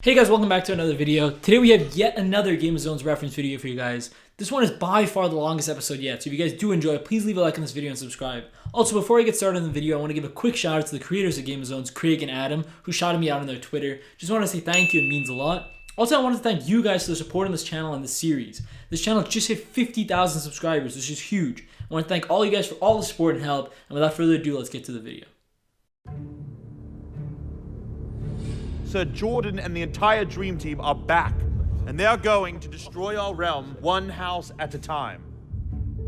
Hey guys, welcome back to another video. Today we have yet another Game of Zones reference video for you guys. This one is by far the longest episode yet, so if you guys do enjoy it, please leave a like on this video and subscribe. Also, before I get started on the video, I want to give a quick shout out to the creators of Game of Zones, Craig and Adam, who shouted me out on their Twitter. Just want to say thank you, it means a lot. Also, I want to thank you guys for the support on this channel and this series. This channel just hit 50,000 subscribers, which is huge. I want to thank all you guys for all the support and help, and without further ado, let's get to the video. Sir Jordan and the entire Dream Team are back, and they are going to destroy our realm one house at a time.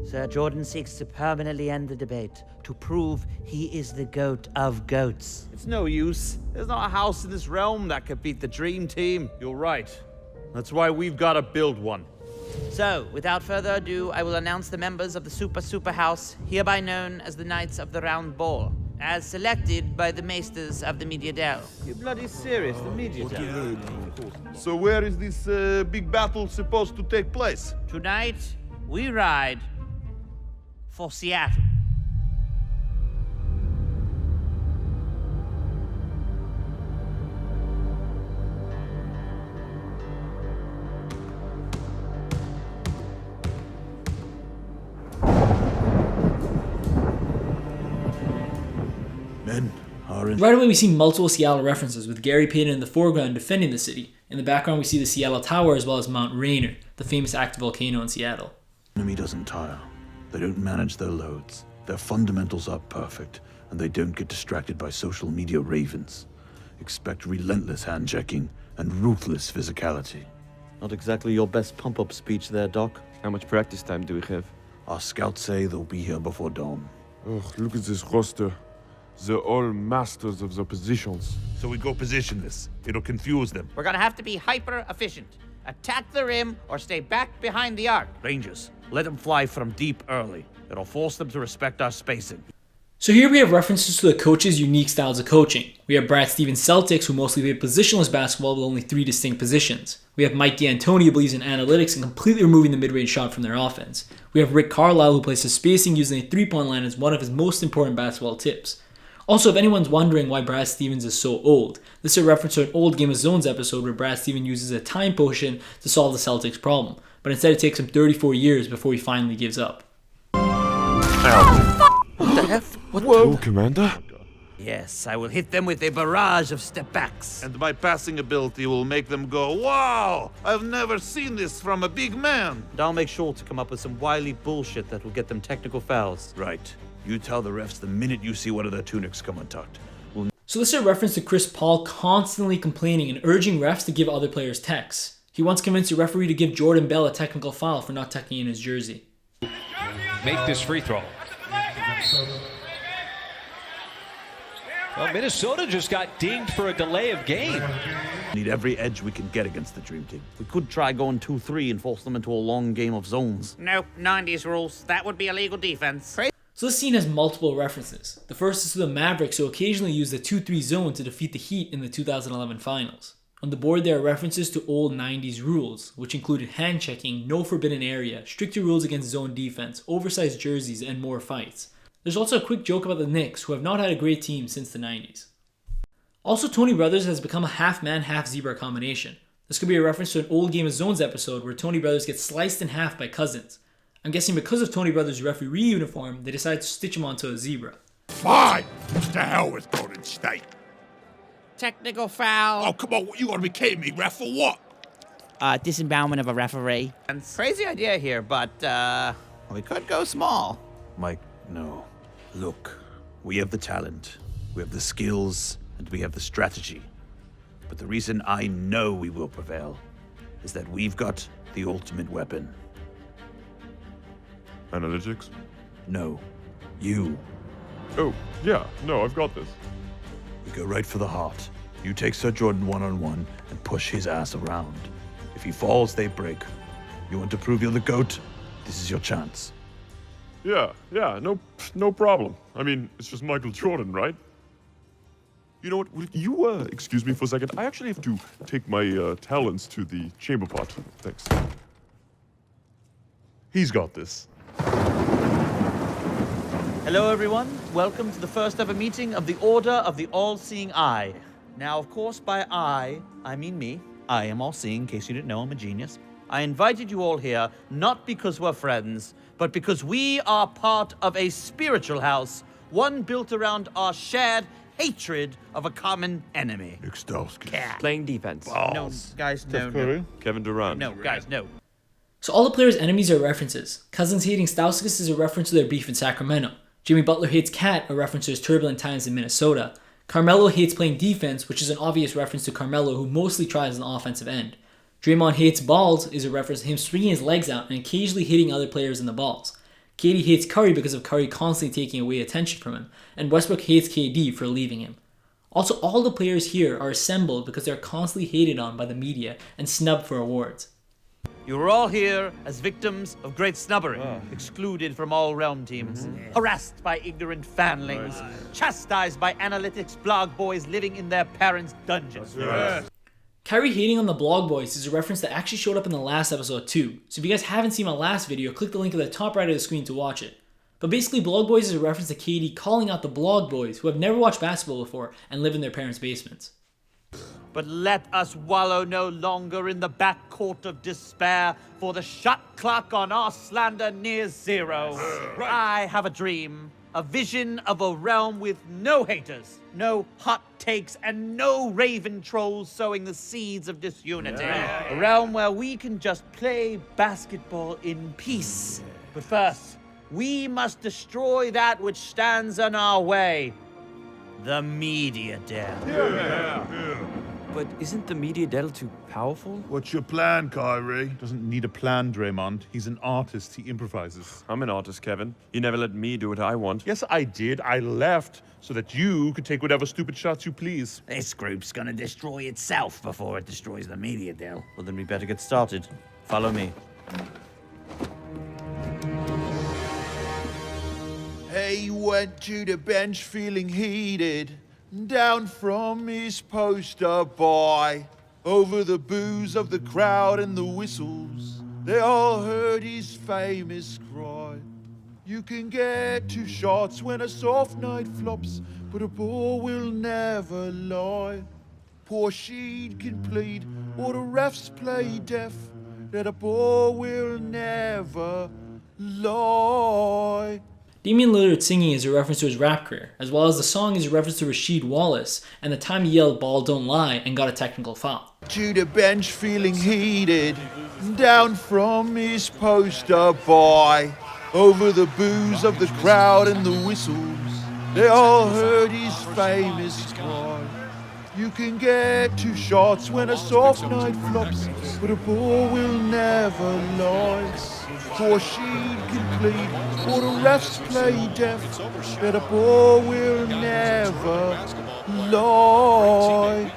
Sir Jordan seeks to permanently end the debate, to prove he is the GOAT of GOATs. It's no use. There's not a house in this realm that can beat the Dream Team. You're right. That's why we've got to build one. So, without further ado, I will announce the members of the Super House, hereby known as the Knights of the Round Ball, as selected by the Maesters of the Media Dell. You're bloody serious, the media. So where is this big battle supposed to take place? Tonight, we ride for Seattle. Right away we see multiple Seattle references, with Gary Payton in the foreground defending the city. In the background we see the Seattle Tower as well as Mount Rainier, the famous active volcano in Seattle. Enemy doesn't tire. They don't manage their loads. Their fundamentals are perfect, and they don't get distracted by social media ravens. Expect relentless hand-checking and ruthless physicality. Not exactly your best pump-up speech there, Doc. How much practice time do we have? Our scouts say they'll be here before dawn. Oh, look at this roster. They're all masters of their positions. So we go position this. It'll confuse them. We're gonna have to be hyper-efficient. Attack the rim or stay back behind the arc. Rangers, let them fly from deep early. It'll force them to respect our spacing. So here we have references to the coaches' unique styles of coaching. We have Brad Stevens' Celtics, who mostly play positionless basketball with only 3 distinct positions. We have Mike D'Antoni, who believes in analytics and completely removing the mid-range shot from their offense. We have Rick Carlisle, who places spacing using a three-point line as one of his most important basketball tips. Also, if anyone's wondering why Brad Stevens is so old, this is a reference to an old Game of Zones episode where Brad Stevens uses a time potion to solve the Celtics problem, but instead it takes him 34 years before he finally gives up. What the F? Whoa, Commander. Yes, I will hit them with a barrage of step-backs. And my passing ability will make them go, wow! I've never seen this from a big man! And I'll make sure to come up with some wily bullshit that will get them technical fouls. Right. You tell the refs the minute you see one of their tunics come untucked. So this is a reference to Chris Paul constantly complaining and urging refs to give other players techs. He once convinced a referee to give Jordan Bell a technical foul for not tucking in his jersey. Make this free throw. Well, Minnesota just got dinged for a delay of game. Need every edge we can get against the Dream Team. We could try going 2-3 and force them into a long game of zones. Nope, 90s rules. That would be illegal defense. So this scene has multiple references. The first is to the Mavericks, who occasionally use the 2-3 zone to defeat the Heat in the 2011 finals. On the board there are references to old 90s rules, which included hand checking, no forbidden area, stricter rules against zone defense, oversized jerseys, and more fights. There's also a quick joke about the Knicks, who have not had a great team since the 90s. Also, Tony Brothers has become a half-man, half-zebra combination. This could be a reference to an old Game of Zones episode where Tony Brothers gets sliced in half by Cousins. I'm guessing because of Tony Brothers' referee uniform, they decided to stitch him onto a zebra. Fine! To hell with Golden State! Technical foul. Oh, come on, you gotta be kidding me, ref, for what? Disembowelment of a referee. Crazy idea here, but, we could go small. Mike, no. Look, we have the talent, we have the skills, and we have the strategy. But the reason I know we will prevail is that we've got the ultimate weapon. Analytics? No, you. Oh, yeah, no, I've got this. We go right for the heart. You take Sir Jordan one-on-one and push his ass around. If he falls, they break. You want to prove you're the GOAT? This is your chance. Yeah, no problem. I mean, it's just Michael Jordan, right? You know what, will you, excuse me for a second? I actually have to take my, talents to the chamber pot. Thanks. He's got this. Hello, everyone. Welcome to the first ever meeting of the Order of the All-Seeing Eye. Now, of course, by I mean me. I am all-seeing, in case you didn't know, I'm a genius. I invited you all here, not because we're friends, but because we are part of a spiritual house, one built around our shared hatred of a common enemy. Cat. Playing defense. No, guys, no. Kevin Durant. No, guys, no. So all the players' enemies are references. Cousins hating Stauskas is a reference to their beef in Sacramento. Jimmy Butler hates Cat, a reference to his turbulent times in Minnesota. Carmelo hates playing defense, which is an obvious reference to Carmelo, who mostly tries on the offensive end. Draymond hates balls is a reference to him swinging his legs out and occasionally hitting other players in the balls. KD hates Curry because of Curry constantly taking away attention from him, and Westbrook hates KD for leaving him. Also, all the players here are assembled because they are constantly hated on by the media and snubbed for awards. You are all here as victims of great snubbery, excluded from all realm teams, harassed by ignorant fanlings, chastised by analytics blog boys living in their parents' dungeons. Kyrie hating on the blog boys is a reference that actually showed up in the last episode too, so if you guys haven't seen my last video, click the link at the top right of the screen to watch it. But basically, blog boys is a reference to KD calling out the blog boys who have never watched basketball before and live in their parents' basements. But let us wallow no longer in the backcourt of despair, for the shot clock on our slander nears zero. I have a dream, a vision of a realm with no haters, no hot takes, and no raven trolls sowing the seeds of disunity. A realm where we can just play basketball in peace. But first, we must destroy that which stands in our way. The media den. But isn't the media devil too powerful? What's your plan, Kyrie? Doesn't need a plan, Draymond. He's an artist. He improvises. I'm an artist, Kevin. You never let me do what I want. Yes, I did. I left so that you could take whatever stupid shots you please. This group's gonna destroy itself before it destroys the media deal. Well, then we better get started. Follow me. He went to the bench feeling heated, down from his poster boy. Over the boos of the crowd and the whistles, they all heard his famous cry. You can get 2 shots when a soft night flops, but a ball will never lie. Poor Sheed can plead, or the refs play deaf, that a ball will never lie. Damian Lillard singing is a reference to his rap career, as well as the song is a reference to Rasheed Wallace and the time he yelled "ball don't lie" and got a technical foul. To the bench feeling heated, down from his poster boy. Over the boos of the crowd and the whistles, they all heard his famous cry. You can get 2 shots when a soft night flops, but a ball will never lie. Poor Sheed can plead, or the refs play deaf, that a ball will never lie.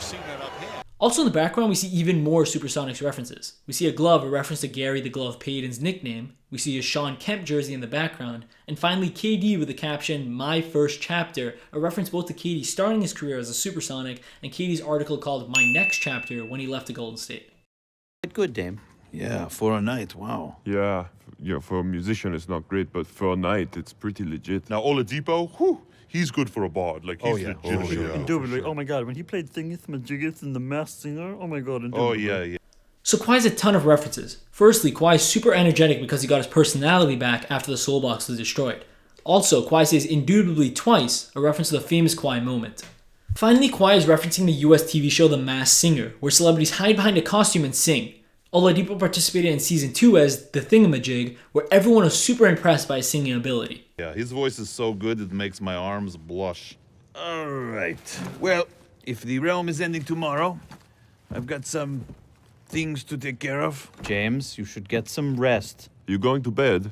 Also in the background, we see even more Supersonics references. We see a glove, a reference to Gary the Glove Payton's nickname. We see a Sean Kemp jersey in the background. And finally, KD with the caption, "My First Chapter," a reference both to KD starting his career as a Supersonic and KD's article called "My Next Chapter" when he left the Golden State. Good, Dame. Yeah, for a night, wow. Yeah, for a musician it's not great, but for a night it's pretty legit. Now, Oladipo, whew, he's good for a bard. Like, he's legit. Indubitably. Oh my god, when he played Thingy in The Masked Singer, oh my god, indubitably. Oh, yeah. So Kawhi has a ton of references. Firstly, Kawhi is super energetic because he got his personality back after the Soul Box was destroyed. Also, Kawhi says indubitably twice, a reference to the famous Kawhi moment. Finally, Kawhi is referencing the US TV show The Masked Singer, where celebrities hide behind a costume and sing. Oladipo participated in season 2 as the Thingamajig, where everyone was super impressed by his singing ability. Yeah, his voice is so good it makes my arms blush. All right. Well, if the realm is ending tomorrow, I've got some things to take care of. James, you should get some rest. You going to bed?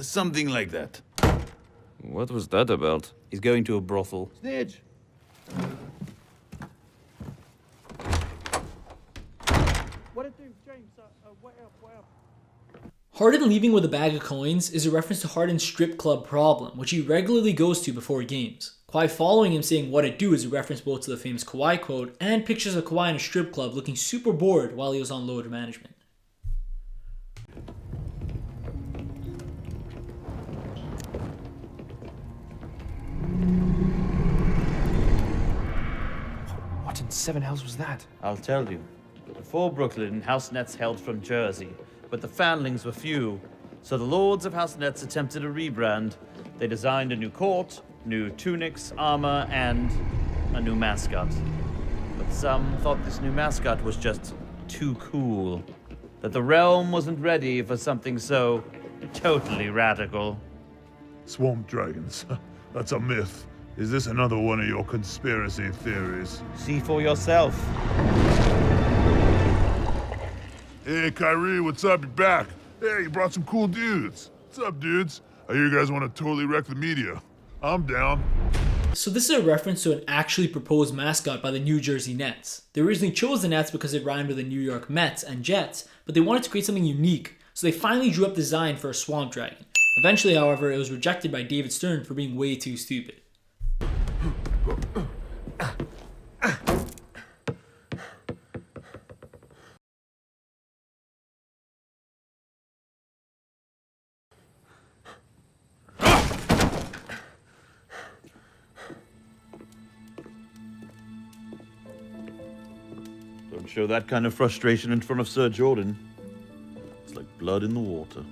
Something like that. What was that about? He's going to a brothel. Snitch. Harden leaving with a bag of coins is a reference to Harden's strip club problem, which he regularly goes to before games. Kawhi following him saying "what it do" is a reference both to the famous Kawhi quote and pictures of Kawhi in a strip club looking super bored while he was on load management. What What 7 hells was that? I'll tell you. Before Brooklyn, House Nets hailed from Jersey, but the foundlings were few. So the lords of House Nets attempted a rebrand. They designed a new court, new tunics, armor, and a new mascot. But some thought this new mascot was just too cool. That the realm wasn't ready for something so totally radical. Swamp dragons. That's a myth. Is this another one of your conspiracy theories? See for yourself. Hey, Kyrie, what's up? You're back. Hey, you brought some cool dudes. What's up, dudes? I hear you guys want to totally wreck the media. I'm down. So this is a reference to an actually proposed mascot by the New Jersey Nets. They originally chose the Nets because it rhymed with the New York Mets and Jets, but they wanted to create something unique, so they finally drew up the design for a swamp dragon. Eventually, however, it was rejected by David Stern for being way too stupid. Don't show that kind of frustration in front of Sir Jordan. It's like blood in the water.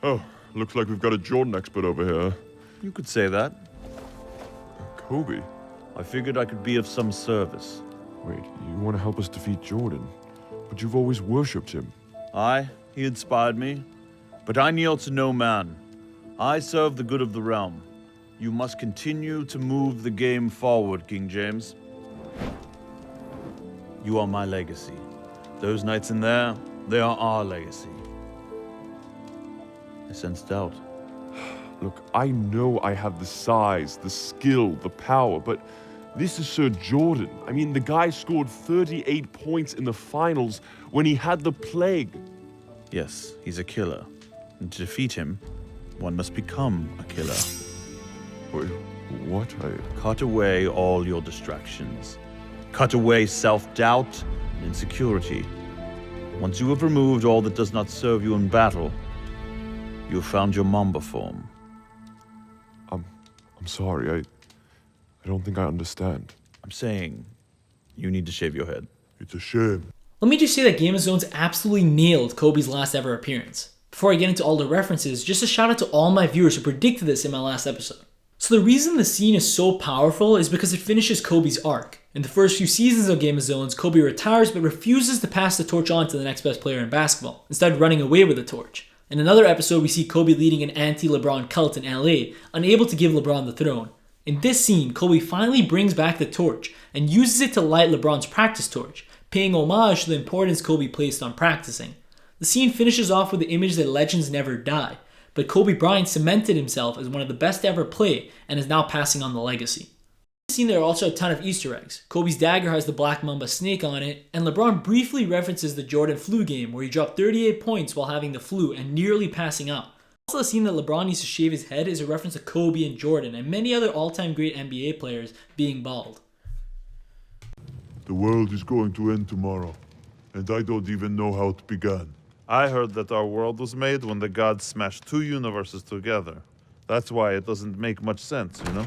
Oh, looks like we've got a Jordan expert over here. You could say that. Kobe? I figured I could be of some service. Wait, you want to help us defeat Jordan? But you've always worshipped him. Aye, he inspired me. But I kneel to no man. I serve the good of the realm. You must continue to move the game forward, King James. You are my legacy. Those knights in there, they are our legacy. I sense doubt. Look, I know I have the size, the skill, the power, but this is Sir Jordan. I mean, the guy scored 38 points in the finals when he had the plague. Yes, he's a killer. And to defeat him, one must become a killer. Wait, what? Cut away all your distractions. Cut away self-doubt and insecurity. Once you have removed all that does not serve you in battle, you have found your Mamba form. I'm sorry, I don't think I understand. I'm saying, you need to shave your head. It's a shame. Let me just say that Game of Thrones absolutely nailed Kobe's last ever appearance. Before I get into all the references, just a shout out to all my viewers who predicted this in my last episode. So the reason the scene is so powerful is because it finishes Kobe's arc. In the first few seasons of Game of Thrones, Kobe retires but refuses to pass the torch on to the next best player in basketball, instead running away with the torch. In another episode, we see Kobe leading an anti-LeBron cult in LA, unable to give LeBron the throne. In this scene, Kobe finally brings back the torch and uses it to light LeBron's practice torch, paying homage to the importance Kobe placed on practicing. The scene finishes off with the image that legends never die, but Kobe Bryant cemented himself as one of the best to ever play and is now passing on the legacy. In this scene, there are also a ton of Easter eggs. Kobe's dagger has the Black Mamba snake on it, and LeBron briefly references the Jordan flu game where he dropped 38 points while having the flu and nearly passing out. Also, the scene that LeBron needs to shave his head is a reference to Kobe and Jordan and many other all-time great NBA players being bald. The world is going to end tomorrow, and I don't even know how it began. I heard that our world was made when the gods smashed two universes together. That's why it doesn't make much sense, you know?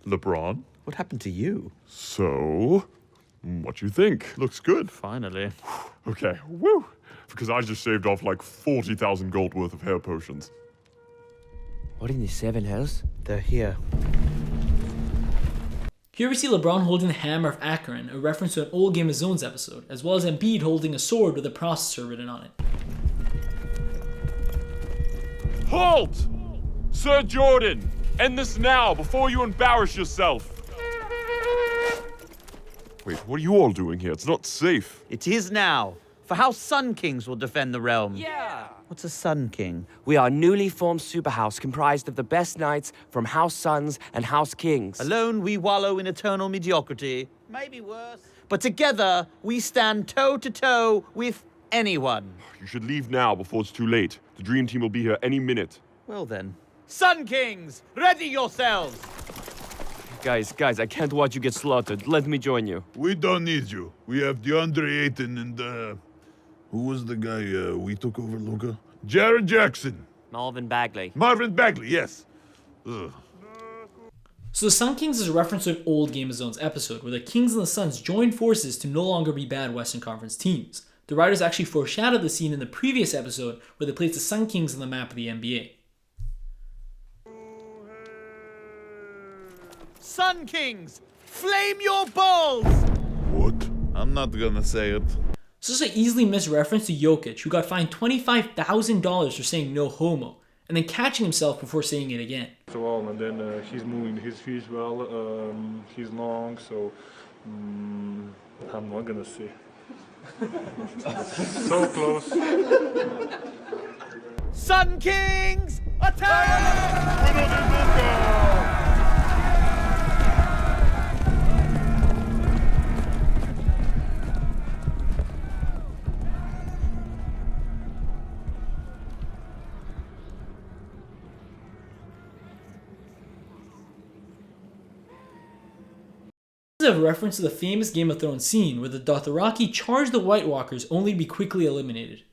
LeBron? What happened to you? So, what you think? Looks good. Finally. Okay, woo! Because I just shaved off like 40,000 gold worth of hair potions. What in the 7 hells? They're here. Here we see LeBron holding the Hammer of Akron, a reference to an old Game of Thrones episode, as well as Embiid holding a sword with a processor written on it. Halt! Sir Jordan! End this now, before you embarrass yourself! Wait, what are you all doing here? It's not safe. It is now. For House Sun Kings will defend the realm. Yeah! What's a Sun King? We are a newly formed superhouse comprised of the best knights from House Suns and House Kings. Alone we wallow in eternal mediocrity. Maybe worse. But together we stand toe to toe with anyone. You should leave now before it's too late. The Dream Team will be here any minute. Well then. Sun Kings, ready yourselves! Guys, I can't watch you get slaughtered. Let me join you. We don't need you. We have DeAndre Ayton and, who was the guy we took over, Luka? Jared Jackson. Marvin Bagley. Marvin Bagley, yes. Ugh. So the Sun Kings is a reference to an old Game of Zones episode where the Kings and the Suns joined forces to no longer be bad Western Conference teams. The writers actually foreshadowed the scene in the previous episode where they placed the Sun Kings on the map of the NBA. Sun Kings, flame your balls! What? I'm not gonna say it. So this is an easily missed reference to Jokic, who got fined $25,000 for saying no homo, and then catching himself before saying it again. Well, and then he's moving his feet well, he's long, so I'm not gonna say. So close. Sun Kings, attack! This is a reference to the famous Game of Thrones scene where the Dothraki charge the White Walkers only to be quickly eliminated.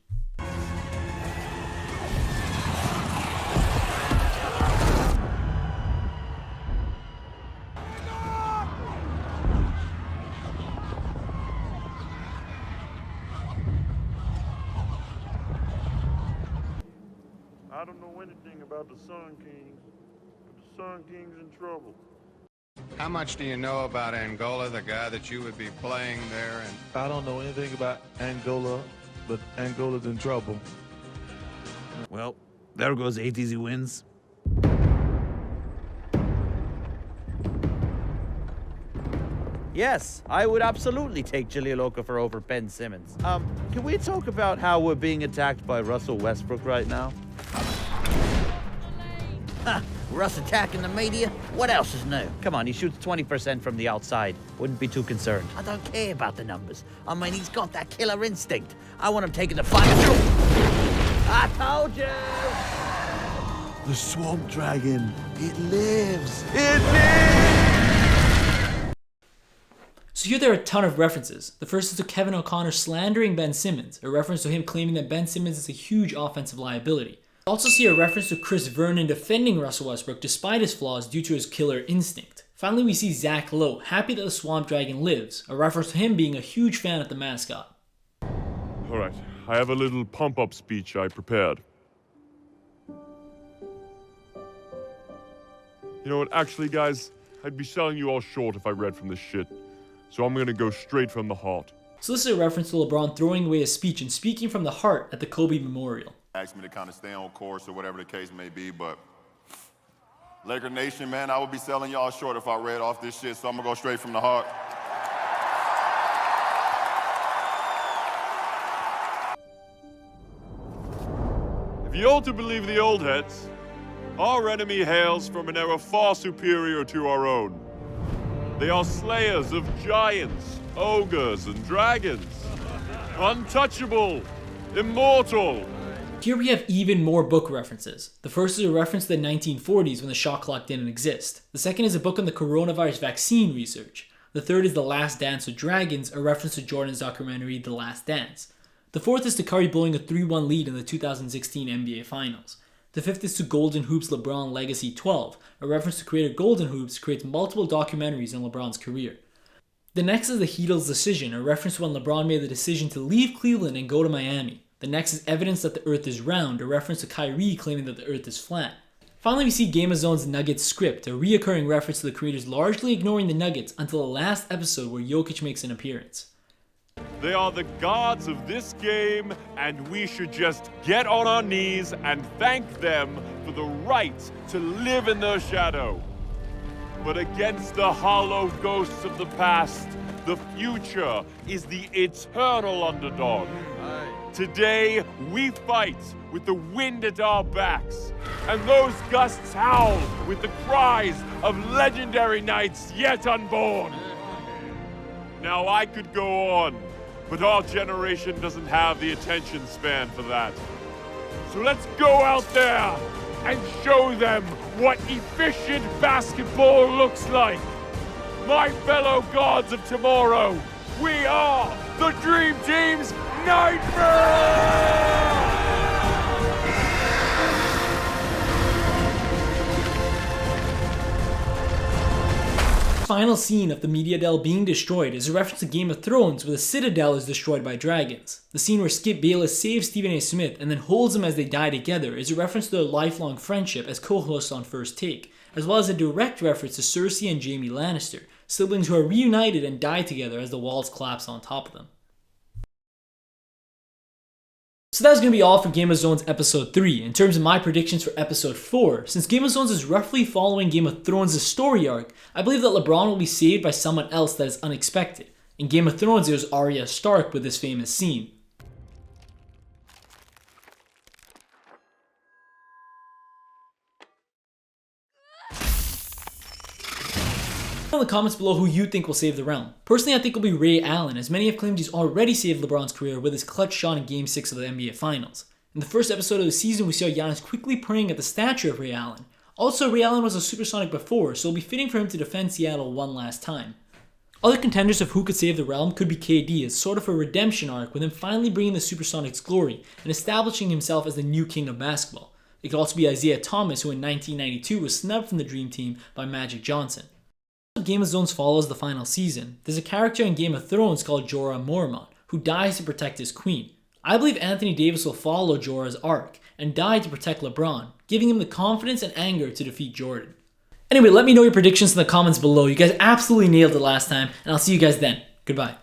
I don't know anything about the Sun Kings, but the Sun King's in trouble. How much do you know about Angola, the guy that you would be playing there? And I don't know anything about Angola, but Angola's in trouble. Well, there goes 8 easy wins. Yes, I would absolutely take Jahlil Okafor over Ben Simmons. Can we talk about how we're being attacked by Russell Westbrook right now? Russ attacking the media? What else is new? Come on, he shoots 20% from the outside. Wouldn't be too concerned. I don't care about the numbers. I mean, he's got that killer instinct. I want him taking the fight. I told you! The Swamp Dragon, it lives! It lives! So here there are a ton of references. The first is to Kevin O'Connor slandering Ben Simmons, a reference to him claiming that Ben Simmons is a huge offensive liability. We also see a reference to Chris Vernon defending Russell Westbrook despite his flaws due to his killer instinct. Finally, we see Zach Lowe happy that the Swamp Dragon lives, a reference to him being a huge fan of the mascot. Alright, I have a little pump-up speech I prepared. You know what, actually guys, I'd be selling you all short if I read from this shit. So I'm gonna go straight from the heart. So this is a reference to LeBron throwing away his speech and speaking from the heart at the Kobe Memorial. Asked me to kind of stay on course or whatever the case may be, but Laker Nation, man, I would be selling y'all short if I read off this shit, so I'm gonna go straight from the heart. If you're to believe the old heads, our enemy hails from an era far superior to our own. They are slayers of giants, ogres, and dragons. Untouchable, immortal. Here we have even more book references. The first is a reference to the 1940s when the shot clock didn't exist. The second is a book on the coronavirus vaccine research. The third is The Last Dance with Dragons, a reference to Jordan's documentary The Last Dance. The fourth is to Curry blowing a 3-1 lead in the 2016 NBA Finals. The fifth is to Golden Hoops LeBron Legacy 12, a reference to creator Golden Hoops creates multiple documentaries on LeBron's career. The next is the Heatles decision, a reference to when LeBron made the decision to leave Cleveland and go to Miami. The next is evidence that the earth is round, a reference to Kyrie claiming that the earth is flat. Finally, we see Game of Zone's Nuggets script, a reoccurring reference to the creators largely ignoring the Nuggets until the last episode where Jokic makes an appearance. They are the gods of this game, and we should just get on our knees and thank them for the right to live in their shadow. But against the hollow ghosts of the past, the future is the eternal underdog. Today, we fight with the wind at our backs, and those gusts howl with the cries of legendary knights yet unborn. Now, I could go on, but our generation doesn't have the attention span for that. So let's go out there and show them what efficient basketball looks like. My fellow gods of tomorrow, we are the Dream Team's Nightmare! final scene of the Media Dell being destroyed is a reference to Game of Thrones where the Citadel is destroyed by dragons. The scene where Skip Bayless saves Stephen A. Smith and then holds him as they die together is a reference to their lifelong friendship as co-hosts on First Take, as well as a direct reference to Cersei and Jaime Lannister, siblings who are reunited and die together as the walls collapse on top of them. So that's going to be all for Game of Thrones Episode 3. In terms of my predictions for Episode 4, since Game of Thrones is roughly following Game of Thrones' story arc, I believe that LeBron will be saved by someone else that is unexpected. In Game of Thrones, it was Arya Stark with this famous scene. In the comments below who you think will save the realm. Personally, I think it'll be Ray Allen, as many have claimed he's already saved LeBron's career with his clutch shot in Game 6 of the NBA Finals. In the first episode of the season, we saw Giannis quickly praying at the statue of Ray Allen. Also, Ray Allen was a supersonic before, so it'll be fitting for him to defend Seattle one last time. Other contenders of who could save the realm could be KD, as sort of a redemption arc with him finally bringing the Supersonics glory and establishing himself as the new king of basketball. It could also be Isaiah Thomas, who in 1992 was snubbed from the Dream Team by Magic Johnson. Game of Thrones follows the final season. There's a character in Game of Thrones called Jorah Mormont, who dies to protect his queen. I believe Anthony Davis will follow Jorah's arc and die to protect LeBron, giving him the confidence and anger to defeat Jordan. Anyway, let me know your predictions in the comments below. You guys absolutely nailed it last time, and I'll see you guys then. Goodbye.